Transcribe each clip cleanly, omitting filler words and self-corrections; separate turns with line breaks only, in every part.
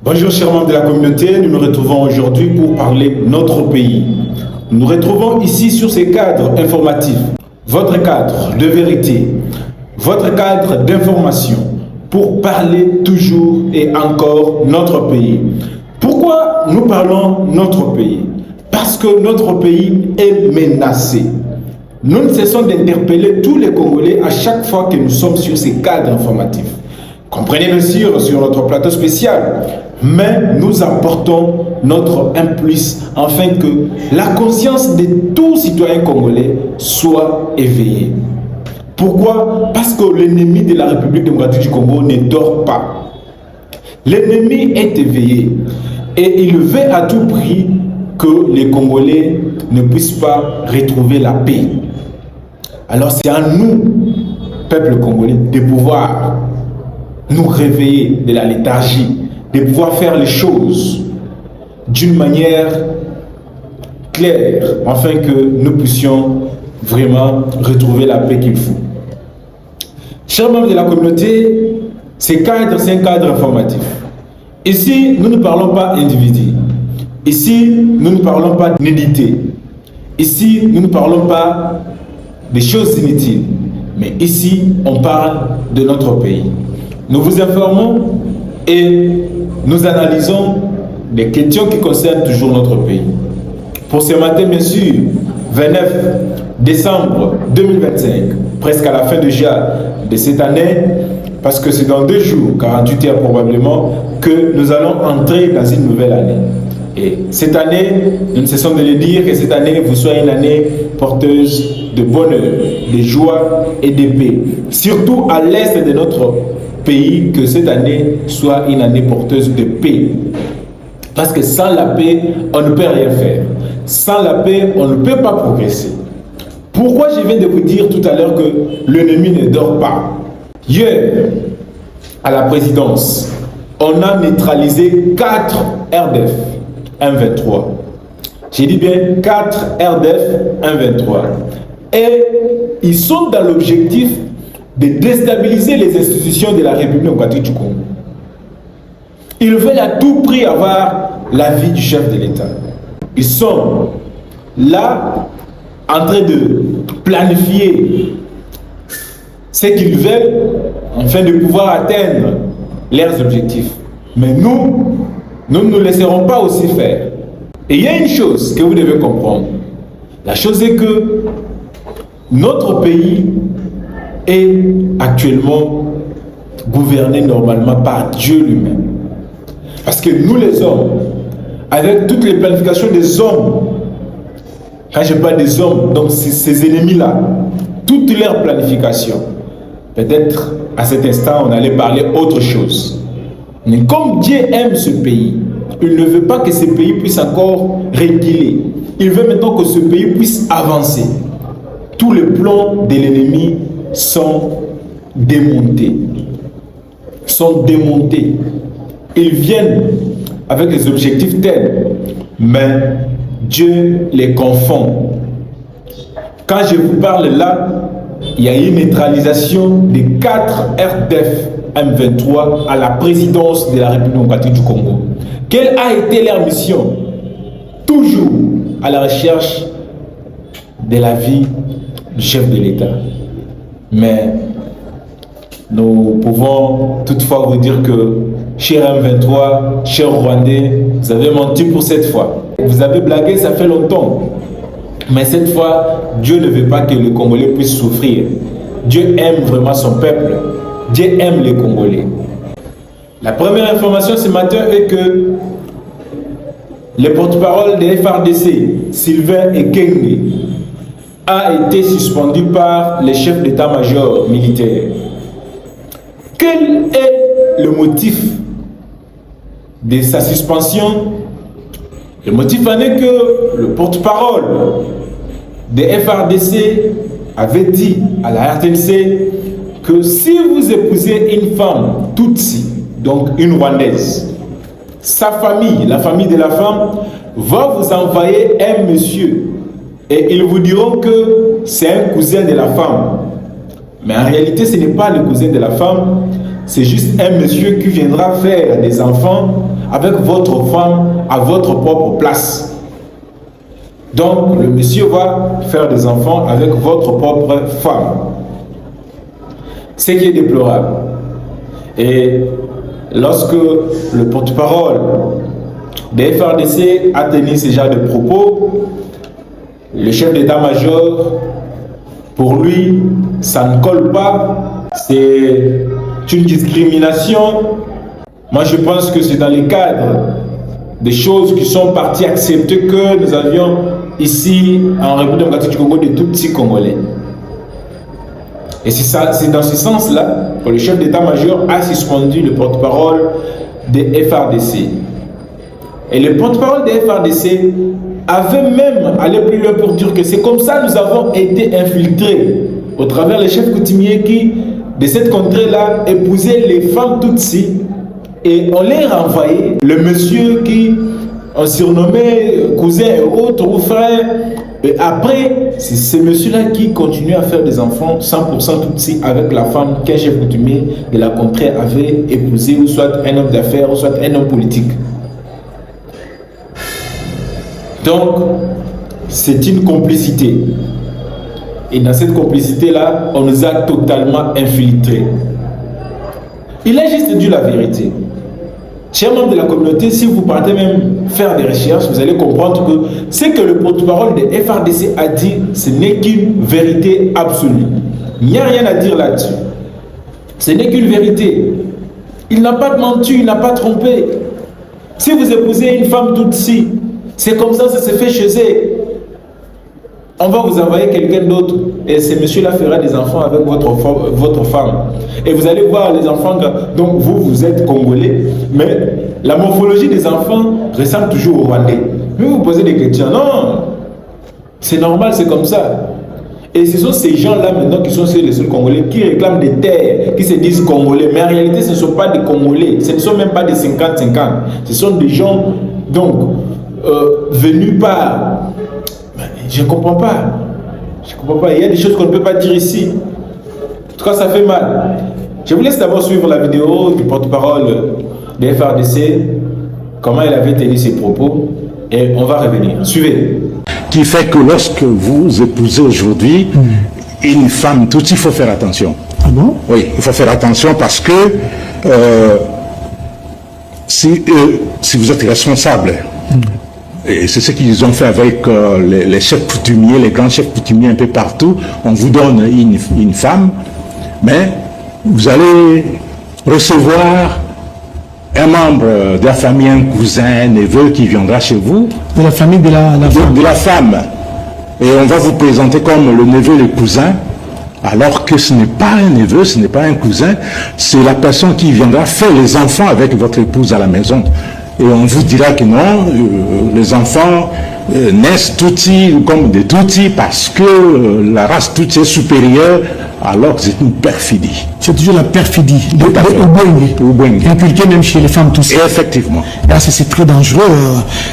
Bonjour chers membres de la communauté, nous nous retrouvons aujourd'hui pour parler de notre pays. Nous nous retrouvons ici sur ces cadres informatifs, votre cadre de vérité, votre cadre d'information, pour parler toujours et encore notre pays. Pourquoi nous parlons notre pays? Parce que notre pays est menacé. Nous ne cessons d'interpeller tous les Congolais à chaque fois que nous sommes sur ces cadres informatifs. Comprenez bien sûr sur notre plateau spécial, mais nous apportons notre plus afin que la conscience de tous citoyens congolais soit éveillée. Pourquoi? Parce que l'ennemi de la République démocratique du Congo ne dort pas. L'ennemi est éveillé et il veut à tout prix que les Congolais ne puissent pas retrouver la paix. Alors c'est à nous, peuple congolais, de pouvoir nous réveiller de la léthargie, de pouvoir faire les choses d'une manière claire, afin que nous puissions vraiment retrouver la paix qu'il faut. Chers membres de la communauté, c'est un cadre informatif. Ici, nous ne parlons pas individu. Ici, nous ne parlons pas d'unité. Ici, nous ne parlons pas des choses inutiles. Mais ici, on parle de notre pays. Nous vous informons et nous analysons des questions qui concernent toujours notre pays. Pour ce matin, bien sûr, 29 décembre 2025, presque à la fin déjà de cette année, parce que c'est dans 2 jours, 48 heures probablement, que nous allons entrer dans une nouvelle année. Et cette année, nous ne cessons de le dire, que cette année vous soit une année porteuse de bonheur, de joie et de paix. Surtout à l'est de notre pays, que cette année soit une année porteuse de paix. Parce que sans la paix, on ne peut rien faire. Sans la paix, on ne peut pas progresser. Pourquoi je viens de vous dire tout à l'heure que l'ennemi ne dort pas? Hier, à la présidence, on a neutralisé 4 RDF 1-23. J'ai dit bien 4 RDF 1-23. Et ils sont dans l'objectif de déstabiliser les institutions de la République démocratique du Congo. Ils veulent à tout prix avoir l'avis du chef de l'État. Ils sont là en train de planifier ce qu'ils veulent afin de pouvoir atteindre leurs objectifs. Mais nous ne nous laisserons pas aussi faire. Et il y a une chose que vous devez comprendre. La chose est que notre pays est actuellement gouverné normalement par Dieu lui-même. Parce que nous les hommes, avec toutes les planifications des hommes, quand je parle des hommes, donc ces ennemis-là, toutes leurs planifications, peut-être à cet instant on allait parler autre chose. Mais comme Dieu aime ce pays, il ne veut pas que ce pays puisse encore reculer. Il veut maintenant que ce pays puisse avancer. Tous les plans de l'ennemi sont démontés. Ils viennent avec des objectifs tels, mais Dieu les confond. Quand je vous parle là, il y a une neutralisation des 4 RDF M23 à la présidence de la République démocratique du Congo. Quelle a été leur mission? Toujours à la recherche de la vie du chef de l'État. Mais nous pouvons toutefois vous dire que, cher M23, cher Rwandais, vous avez menti pour cette fois. Vous avez blagué, ça fait longtemps. Mais cette fois, Dieu ne veut pas que les Congolais puissent souffrir. Dieu aime vraiment son peuple. Dieu aime les Congolais. La première information ce matin est que le porte-parole de FRDC, Sylvain Ekenge, a été suspendu par le chef d'état-major militaire. Quel est le motif de sa suspension? Le motif en est que le porte-parole de FRDC avait dit à la RTNC que si vous épousez une femme Tutsi, donc une Rwandaise, sa famille, la famille de la femme, va vous envoyer un monsieur et ils vous diront que c'est un cousin de la femme. Mais en réalité, ce n'est pas le cousin de la femme, c'est juste un monsieur qui viendra faire des enfants avec votre femme à votre propre place. Donc, le monsieur va faire des enfants avec votre propre femme. Ce qui est déplorable. Et lorsque le porte-parole des FARDC a tenu ce genre de propos, le chef d'état-major, pour lui, ça ne colle pas. C'est une discrimination. Moi, je pense que c'est dans les cadres des choses qui sont parties accepter que nous avions ici, en République démocratique du Congo, des tout petits Congolais. Et c'est dans ce sens-là que le chef d'état-major a suspendu le porte-parole des FARDC. Et le porte-parole des FARDC avait même allé plus loin pour dire que c'est comme ça que nous avons été infiltrés au travers les chefs coutumiers qui, de cette contrée-là, épousaient les femmes Tutsi et on les renvoyait. Le monsieur qui on surnommait cousin et autres ou frère. Et après, c'est ce monsieur-là qui continue à faire des enfants 100% Tutsi avec la femme qu'un chef coutumier de la contrée avait épousé, ou soit un homme d'affaires, ou soit un homme politique. Donc, c'est une complicité. Et dans cette complicité-là, on nous a totalement infiltrés. Il a juste dit la vérité. Chers membres de la communauté, si vous partez même faire des recherches, vous allez comprendre que ce que le porte-parole de FARDC a dit, ce n'est qu'une vérité absolue. Il n'y a rien à dire là-dessus. Ce n'est qu'une vérité. Il n'a pas menti, il n'a pas trompé. Si vous épousez une femme Tutsi, c'est comme ça se fait chez eux. On va vous envoyer quelqu'un d'autre et ce monsieur-là fera des enfants avec votre femme. Et vous allez voir les enfants, donc vous êtes Congolais, mais la morphologie des enfants ressemble toujours aux Rwandais. Mais vous posez des questions, non, c'est normal, c'est comme ça. Et ce sont ces gens-là maintenant qui sont les seuls Congolais qui réclament des terres, qui se disent Congolais. Mais en réalité, ce ne sont pas des Congolais, ce ne sont même pas des 50-50. Ce sont des gens, donc, venus par... Je ne comprends pas. Je ne comprends pas. Il y a des choses qu'on ne peut pas dire ici. En tout cas, ça fait mal. Je vous laisse d'abord suivre la vidéo du porte-parole des FARDC, comment il avait tenu ses propos, et on va revenir. Suivez.
Qui fait que lorsque vous épousez aujourd'hui une femme, tout il faut faire attention.
Ah bon?
Oui, il faut faire attention parce que si vous êtes responsable, et c'est ce qu'ils ont fait avec les chefs coutumiers, les grands chefs coutumiers un peu partout. On vous donne une femme, mais vous allez recevoir un membre de la famille, un cousin, un neveu qui viendra chez vous.
De la famille de la femme.
De la femme. Et on va vous présenter comme le neveu et le cousin, alors que ce n'est pas un neveu, ce n'est pas un cousin, c'est la personne qui viendra faire les enfants avec votre épouse à la maison. Et on vous dira que non, les enfants naissent Tutsi comme des Tutsi parce que la race Tutsi est supérieure, alors que c'est une perfidie.
C'est toujours la perfidie de Ubwenge, inculquée même chez les femmes Tutsi.
Effectivement.
Là, c'est très dangereux.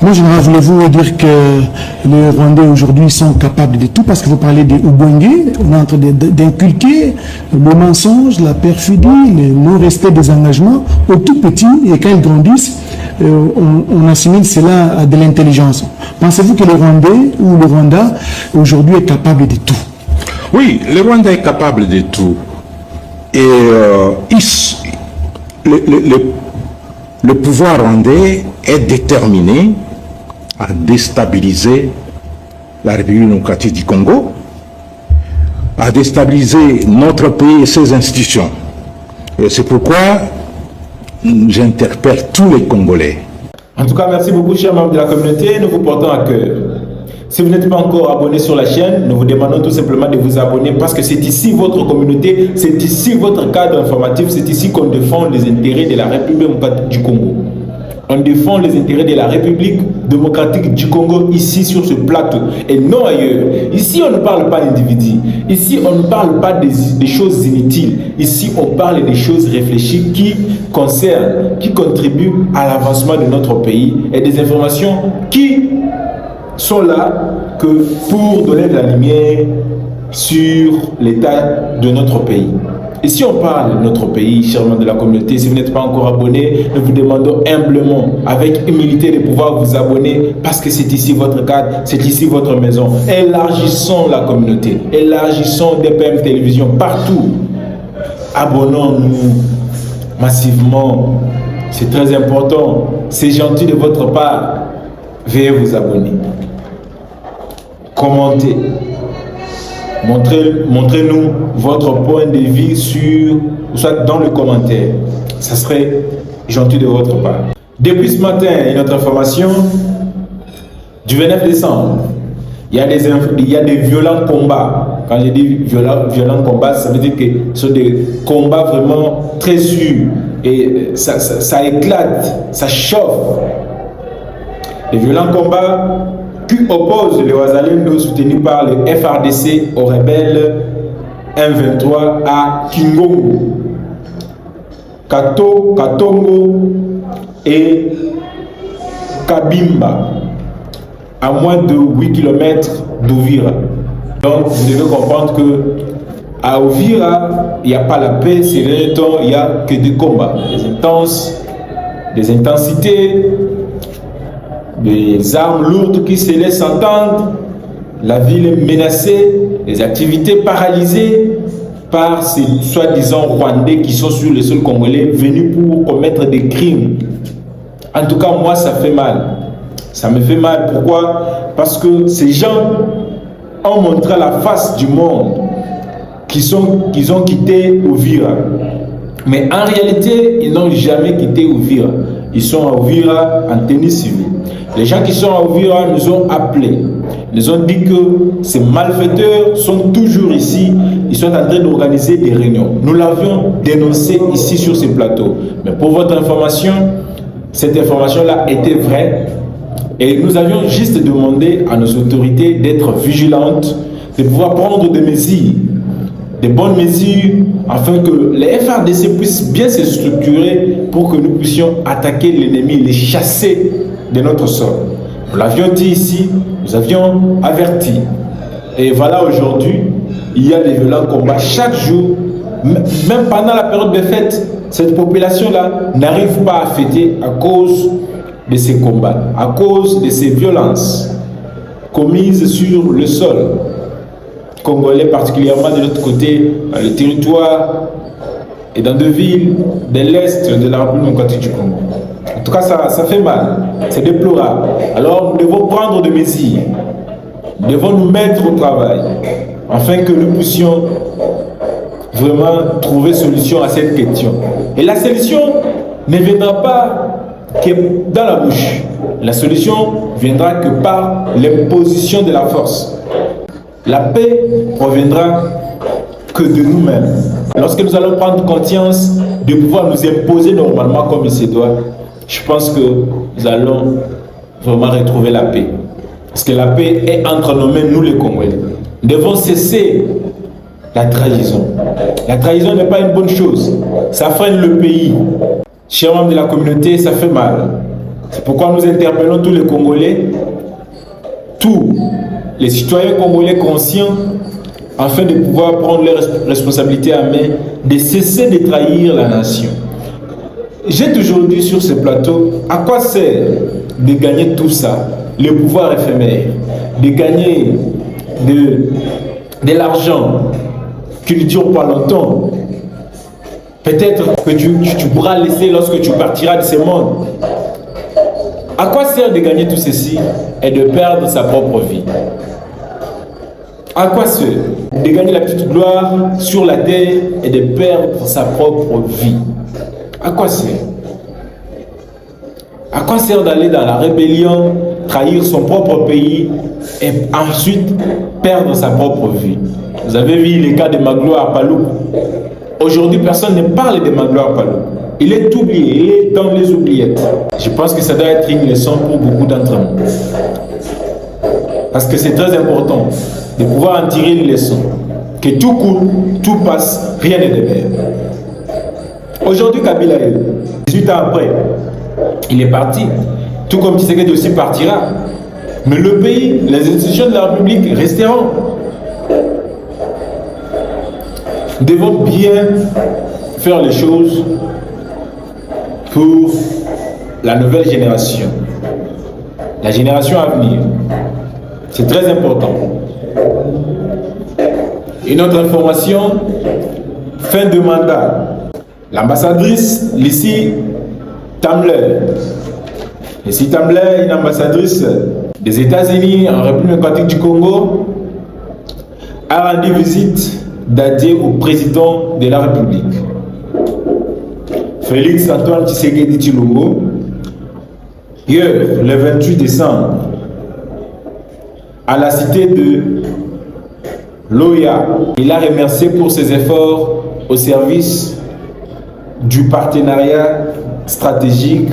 Moi, je voulais-vous dire que les Rwandais aujourd'hui sont capables de tout, parce que vous parlez de Ubwenge, on est en train d'inculquer le mensonge, la perfidie, le non-respect des engagements aux tout petits, et quand ils grandissent, on assimile cela à de l'intelligence. Pensez-vous que le Rwandais ou le Rwanda aujourd'hui est capable de tout?
Oui, le Rwanda est capable de tout. Et le pouvoir rwandais est déterminé à déstabiliser la République démocratique du Congo, à déstabiliser notre pays et ses institutions. Et c'est pourquoi j'interpelle tous les Congolais.
En tout cas, merci beaucoup, chers membres de la communauté. Nous vous portons à cœur. Si vous n'êtes pas encore abonné sur la chaîne, nous vous demandons tout simplement de vous abonner parce que c'est ici votre communauté, c'est ici votre cadre informatif, c'est ici qu'on défend les intérêts de la République démocratique du Congo. On défend les intérêts de la République démocratique du Congo ici sur ce plateau et non ailleurs. Ici, on ne parle pas d'individus. Ici, on ne parle pas des choses inutiles. Ici, on parle des choses réfléchies qui concernent, qui contribuent à l'avancement de notre pays et des informations qui sont là que pour donner de la lumière sur l'état de notre pays. Et si on parle de notre pays, chers membres de la communauté, si vous n'êtes pas encore abonné, nous vous demandons humblement, avec humilité, de pouvoir vous abonner parce que c'est ici votre cadre, c'est ici votre maison. Élargissons la communauté, élargissons DPM Télévision partout. Abonnons-nous massivement, c'est très important, c'est gentil de votre part. Veuillez vous abonner, commentez. Montrez-nous votre point de vue soit dans le commentaire. Ça serait gentil de votre part. Depuis ce matin, une autre information. Du 29 décembre, il y a des violents combats. Quand je dis violents combats, ça veut dire que ce sont des combats vraiment très sûrs. Et ça éclate, ça chauffe. Les violents combats qui oppose le Wazalendo soutenu par le FRDC aux rebelles M23 à Kingongo, Katongo et Kabimba, à moins de 8 km d'Ouvira. Donc vous devez comprendre que à Ouvira, il n'y a pas la paix, ces derniers temps, il n'y a que des combats, des intensités, des armes lourdes qui se laissent entendre, la ville est menacée, les activités paralysées par ces soi-disant Rwandais qui sont sur le sol congolais venus pour commettre des crimes. En tout cas, moi, ça fait mal. Ça me fait mal. Pourquoi? Parce que ces gens ont montré la face du monde qu'ils ont quitté Ouvira. Mais en réalité, ils n'ont jamais quitté Ouvira. Ils sont à Ouvira en tenue civile. Les gens qui sont à Ouvira nous ont appelés. Ils ont dit que ces malfaiteurs sont toujours ici. Ils sont en train d'organiser des réunions. Nous l'avions dénoncé ici sur ces plateaux. Mais pour votre information, cette information-là était vraie. Et nous avions juste demandé à nos autorités d'être vigilantes, de pouvoir prendre des mesures, des bonnes mesures, afin que les FRDC puissent bien se structurer pour que nous puissions attaquer l'ennemi, les chasser de notre sol. Nous l'avions dit ici, nous avions averti. Et voilà, aujourd'hui, il y a des violents combats chaque jour, même pendant la période de fête. Cette population-là n'arrive pas à fêter à cause de ces combats, à cause de ces violences commises sur le sol congolais, particulièrement de l'autre côté, dans le territoire et dans deux villes de l'Est de la République démocratique du Congo. En tout cas, ça fait mal, c'est déplorable. Alors, nous devons prendre des mesures, nous devons nous mettre au travail, afin que nous puissions vraiment trouver solution à cette question. Et la solution ne viendra pas que dans la bouche. La solution viendra que par l'imposition de la force. La paix proviendra que de nous-mêmes. Lorsque nous allons prendre conscience de pouvoir nous imposer normalement comme il se doit, je pense que nous allons vraiment retrouver la paix. Parce que la paix est entre nos mains, nous les Congolais. Nous devons cesser la trahison. La trahison n'est pas une bonne chose. Ça freine le pays. Chers membres de la communauté, ça fait mal. C'est pourquoi nous interpellons tous les Congolais, tous les citoyens congolais conscients, afin de pouvoir prendre leurs responsabilités à main, de cesser de trahir la nation. J'ai toujours dit sur ce plateau, à quoi sert de gagner tout ça, le pouvoir éphémère, de gagner de l'argent qui ne dure pas longtemps. Peut-être que tu pourras laisser lorsque tu partiras de ce monde. À quoi sert de gagner tout ceci et de perdre sa propre vie? À quoi sert de gagner la petite gloire sur la terre et de perdre sa propre vie? À quoi sert? À quoi sert d'aller dans la rébellion, trahir son propre pays et ensuite perdre sa propre vie? Vous avez vu les cas de Magloire Palou. Aujourd'hui, personne ne parle de Magloire Palou. Il est oublié, il est dans les oubliettes. Je pense que ça doit être une leçon pour beaucoup d'entre nous. Parce que c'est très important de pouvoir en tirer une leçon. Que tout coule, tout passe, rien ne demeure. Aujourd'hui, Kabila est 18 ans après. Il est parti. Tout comme Tshisekedi aussi partira. Mais le pays, les institutions de la République resteront. Nous devons bien faire les choses pour la nouvelle génération, la génération à venir. C'est très important. Une autre information, fin de mandat. L'ambassadrice Lucie Tamler, une ambassadrice des États-Unis en République démocratique du Congo, a rendu visite d'adieu au président de la République, Félix Antoine Tshisekedi Tshilombo. Hier, le 28 décembre, à la cité de Loya, il a remercié pour ses efforts au service du partenariat stratégique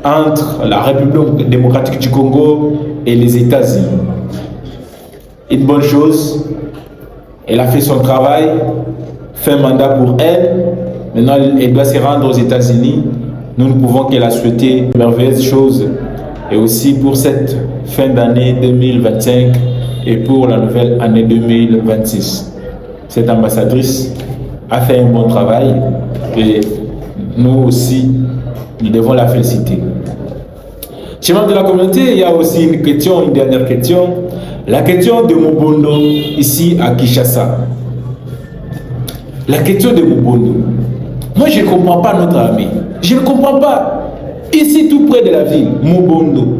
entre la République démocratique du Congo et les États-Unis. Une bonne chose, elle a fait son travail, fait un mandat pour elle. Maintenant, elle doit se rendre aux États-Unis. Nous ne pouvons que la souhaiter de merveilleuses choses, et aussi pour cette fin d'année 2025 et pour la nouvelle année 2026. Cette ambassadrice a fait un bon travail et nous aussi, nous devons la féliciter. Chez membres de la communauté, il y a aussi une question, une dernière question. La question de Mobondo ici à Kinshasa. La question de Mobondo. Moi, je ne comprends pas notre armée. Je ne comprends pas. Ici, tout près de la ville, Mobondo.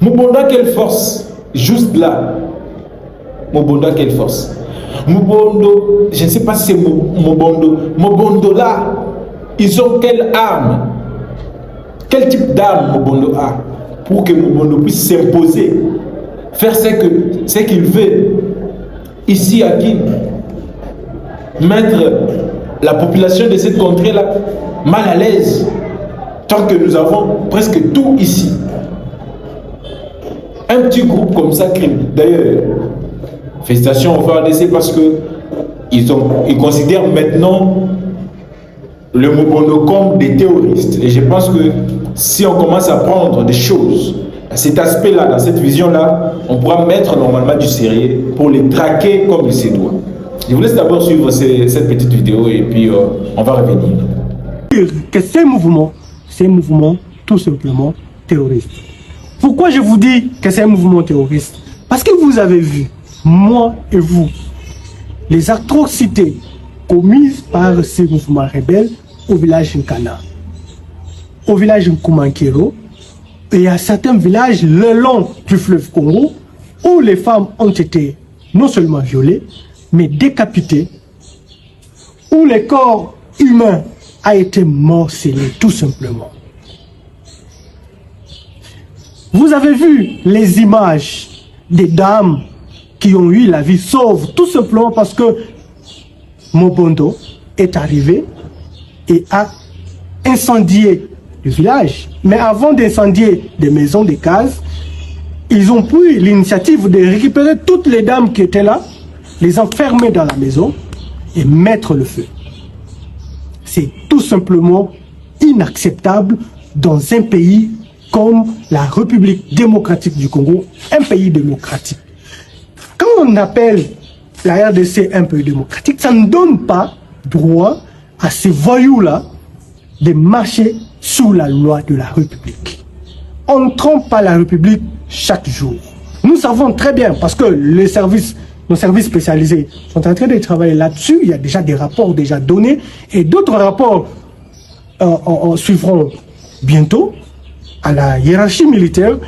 Mobondo a quelle force? Juste là. Mobondo a quelle force? Mobondo, je ne sais pas si c'est Mobondo. Mobondo là, ils ont quelle arme? Quel type d'arme Mobondo a pour que Mobondo puisse s'imposer, faire ce qu'il veut ici à Kin, mettre la population de cette contrée-là mal à l'aise, tant que nous avons presque tout ici. Un petit groupe comme ça crime. D'ailleurs, félicitations au FARDC parce que ils considèrent maintenant le Mobondo comme des terroristes. Et je pense que si on commence à prendre des choses à cet aspect-là, dans cette vision-là, on pourra mettre normalement du sérieux pour les traquer comme il se doit. Je vous laisse d'abord suivre cette petite vidéo et puis on va revenir.
Que c'est un mouvement tout simplement terroriste. Pourquoi je vous dis que c'est un mouvement terroriste? Parce que vous avez vu, moi et vous, les atrocités commises par ces mouvements rebelles au village Nkana, au village Nkumankero et à certains villages le long du fleuve Congo où les femmes ont été non seulement violées, mais décapitées, où le corps humain a été morcelé tout simplement. Vous avez vu les images des dames qui ont eu la vie sauve, tout simplement parce que Mobondo est arrivé et a incendié le village. Mais avant d'incendier des maisons, des cases, ils ont pris l'initiative de récupérer toutes les dames qui étaient là, les enfermer dans la maison et mettre le feu. C'est tout simplement inacceptable dans un pays comme la République démocratique du Congo, un pays démocratique. Quand on appelle la RDC un pays démocratique, ça ne donne pas droit à ces voyous-là de marcher sous la loi de la République. On ne trompe pas la République chaque jour. Nous savons très bien, parce que nos services spécialisés sont en train de travailler là-dessus. Il y a déjà des rapports déjà donnés et d'autres rapports suivront bientôt à la hiérarchie militaire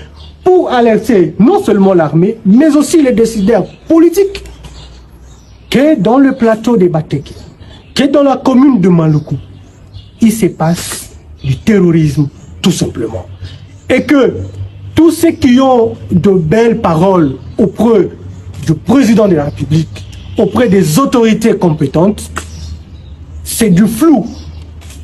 pour alerter non seulement l'armée, mais aussi les décideurs politiques que dans le plateau de Bateke, que dans la commune de Maluku, il se passe du terrorisme tout simplement. Et que tous ceux qui ont de belles paroles auprès du président de la République, auprès des autorités compétentes, c'est du flou.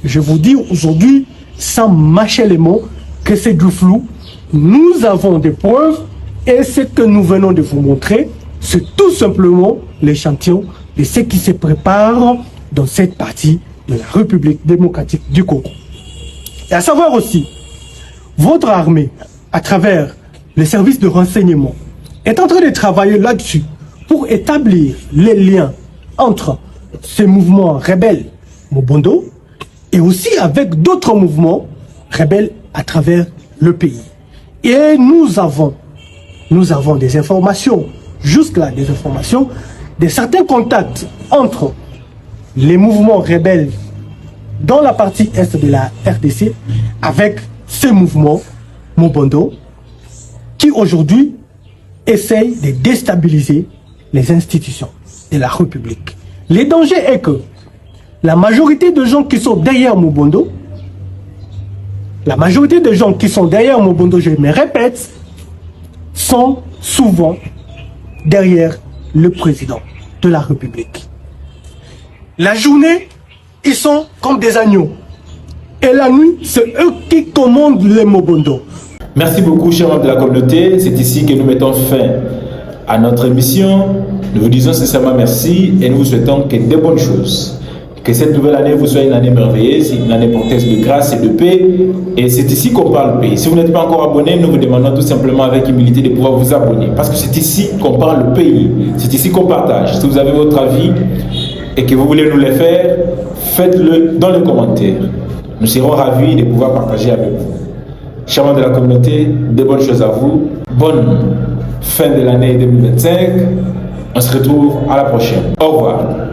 Je vous dis aujourd'hui, sans mâcher les mots, que c'est du flou. Nous avons des preuves et ce que nous venons de vous montrer, c'est tout simplement l'échantillon de ce qui se prépare dans cette partie de la République démocratique du Congo. Et à savoir aussi, votre armée, à travers les services de renseignement, est en train de travailler là-dessus pour établir les liens entre ces mouvements rebelles Mobondo et aussi avec d'autres mouvements rebelles à travers le pays. Et nous avons des informations, jusque-là des informations, de certains contacts entre les mouvements rebelles dans la partie est de la RDC avec ces mouvements Mobondo qui aujourd'hui essayent de déstabiliser les institutions de la République. Le danger est que la majorité de gens qui sont derrière Mobondo, je me répète, sont souvent derrière le président de la République. La journée, ils sont comme des agneaux. Et la nuit, c'est eux qui commandent les Mobondo.
Merci beaucoup, chers membres de la communauté. C'est ici que nous mettons fin à notre émission. Nous vous disons sincèrement merci et nous vous souhaitons que de bonnes choses. Que cette nouvelle année vous soit une année merveilleuse, une année porteuse de grâce et de paix. Et c'est ici qu'on parle paix. Si vous n'êtes pas encore abonné, nous vous demandons tout simplement avec humilité de pouvoir vous abonner. Parce que c'est ici qu'on parle le pays. C'est ici qu'on partage. Si vous avez votre avis et que vous voulez nous le faire, faites-le dans les commentaires. Nous serons ravis de pouvoir partager avec vous. Chers membres de la communauté, de bonnes choses à vous. Bonne fin de l'année 2025. On se retrouve à la prochaine. Au revoir.